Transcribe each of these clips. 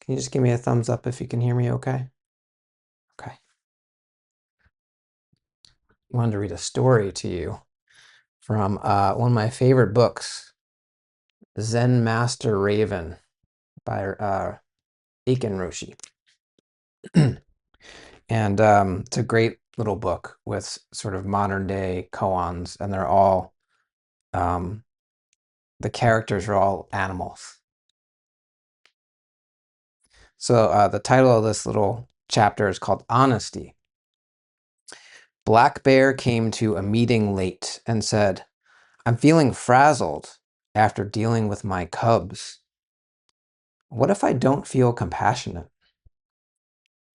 Can you just give me a thumbs up if you can hear me okay? Okay. I wanted to read a story to you from one of my favorite books, Zen Master Raven by Aiken Roshi. And it's a great little book with sort of modern day koans, and they're all, um, the characters are all animals. So the title of this little chapter is called Honesty. Black Bear came to a meeting late and said, "I'm feeling frazzled after dealing with my cubs. What if I don't feel compassionate?"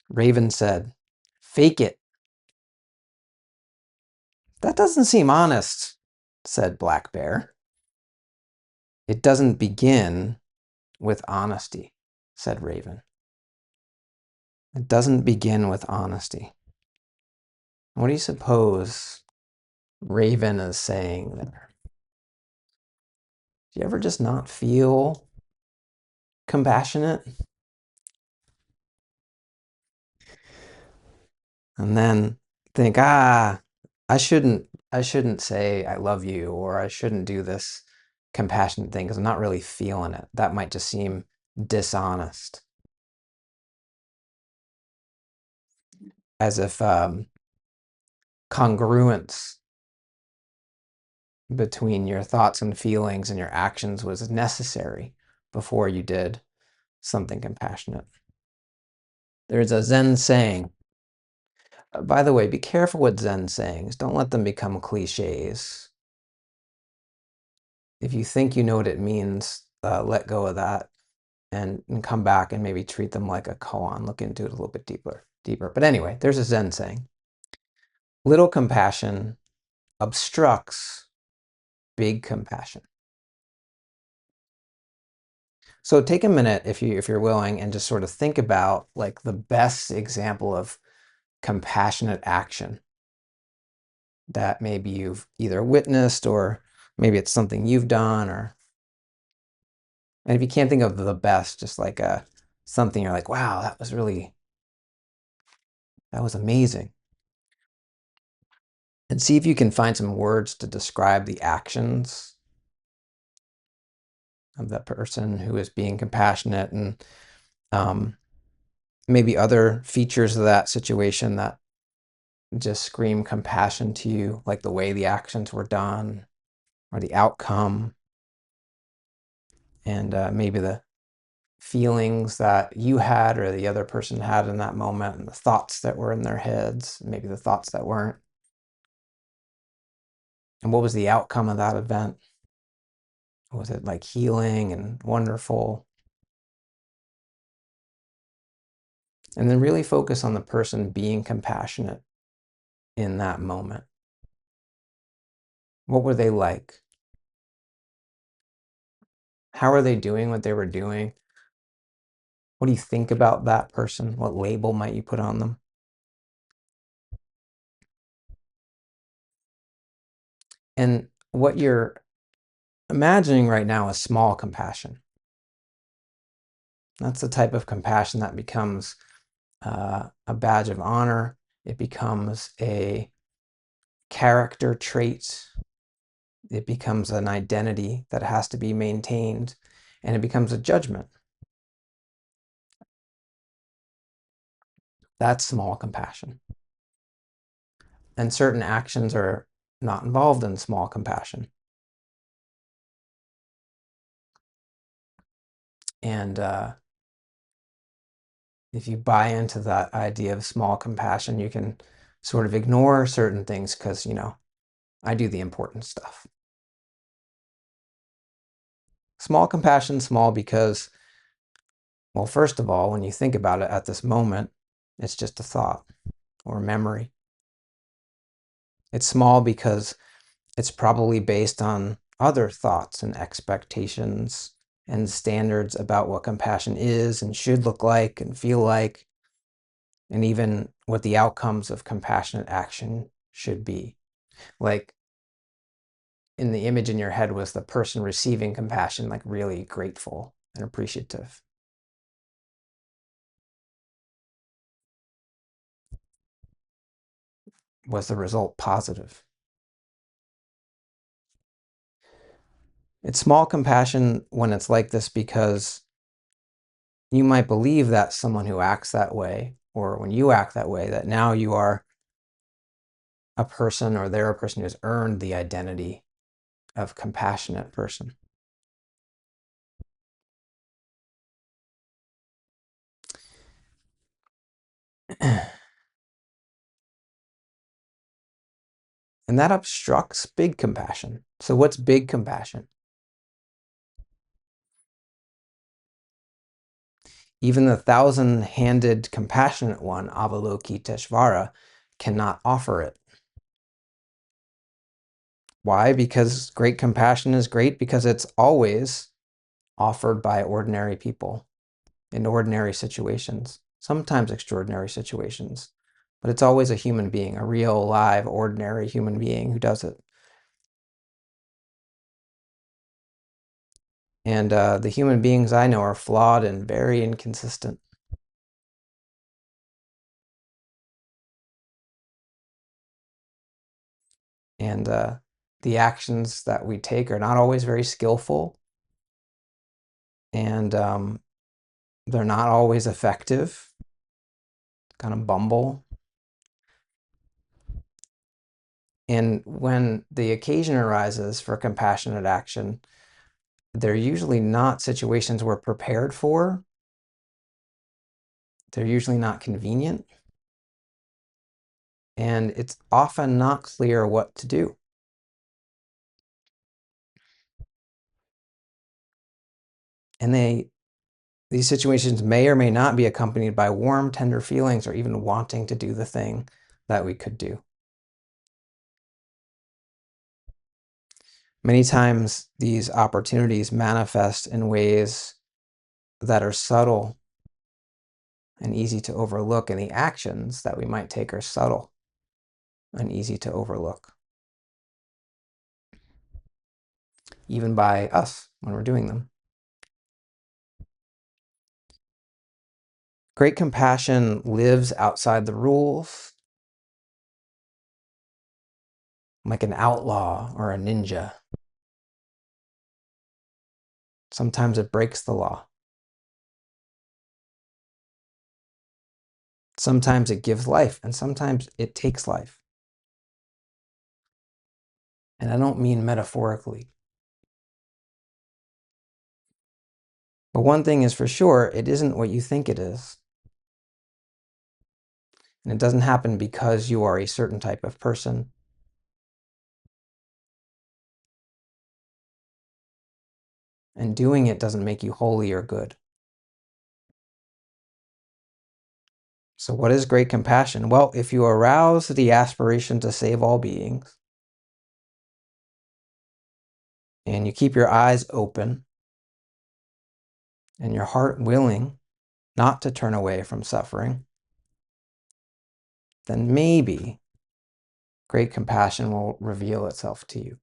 Raven said, "Fake it." "That doesn't seem honest," said Black Bear. "It doesn't begin with honesty," said Raven. "It doesn't begin with honesty." What do you suppose Raven is saying there? Do you ever just not feel compassionate? And then think, I shouldn't say I love you, or I shouldn't do this compassionate thing because I'm not really feeling it. That might just seem dishonest. As if congruence between your thoughts and feelings and your actions was necessary before you did something compassionate. There's a Zen saying. By the way, be careful with Zen sayings. Don't let them become cliches. If you think you know what it means, let go of that and come back and maybe treat them like a koan. Look into it a little bit deeper. But anyway, there's a Zen saying. Little compassion obstructs big compassion. So take a minute if you're willing and just sort of think about like the best example of compassionate action that maybe you've either witnessed or maybe it's something you've done, or and if you can't think of the best, just like something you're like, wow, that was amazing. And see if you can find some words to describe the actions of that person who is being compassionate, and um, maybe other features of that situation that just scream compassion to you, like the way the actions were done or the outcome, and maybe the feelings that you had or the other person had in that moment, and the thoughts that were in their heads, maybe the thoughts that weren't. And what was the outcome of that event? Was it like healing and wonderful? And then really focus on the person being compassionate in that moment. What were they like? How are they doing what they were doing? What do you think about that person? What label might you put on them? And what you're imagining right now is small compassion. That's the type of compassion that becomes a badge of honor. It becomes a character trait. It becomes an identity that has to be maintained, and it becomes a judgment. That's small compassion. And certain actions are not involved in small compassion. And if you buy into that idea of small compassion, you can sort of ignore certain things because, I do the important stuff. Small compassion, small because, well, first of all, when you think about it at this moment, it's just a thought or a memory. It's small because it's probably based on other thoughts and expectations and standards about what compassion is and should look like and feel like, and even what the outcomes of compassionate action should be. Like in the image in your head was the person receiving compassion, like really grateful and appreciative. Was the result positive? It's small compassion when it's like this because you might believe that someone who acts that way, or when you act that way, that now you are a person, or they're a person who's earned the identity of compassionate person. And that obstructs big compassion. So what's big compassion? Even the 1,000-handed compassionate one, Avalokiteshvara, cannot offer it. Why? Because great compassion is great because it's always offered by ordinary people in ordinary situations, sometimes extraordinary situations, but it's always a human being, a real, live, ordinary human being who does it. And the human beings I know are flawed and very inconsistent. And the actions that we take are not always very skillful, and they're not always effective, kind of bumble. And when the occasion arises for compassionate action, they're usually not situations we're prepared for. They're usually not convenient. And it's often not clear what to do. And these situations may or may not be accompanied by warm, tender feelings or even wanting to do the thing that we could do. Many times these opportunities manifest in ways that are subtle and easy to overlook, and the actions that we might take are subtle and easy to overlook, even by us when we're doing them. Great compassion lives outside the rules, like an outlaw or a ninja. Sometimes it breaks the law. Sometimes it gives life, and sometimes it takes life. And I don't mean metaphorically. But one thing is for sure, it isn't what you think it is. And it doesn't happen because you are a certain type of person. And doing it doesn't make you holy or good. So what is great compassion? Well, if you arouse the aspiration to save all beings, and you keep your eyes open, and your heart willing not to turn away from suffering, then maybe great compassion will reveal itself to you.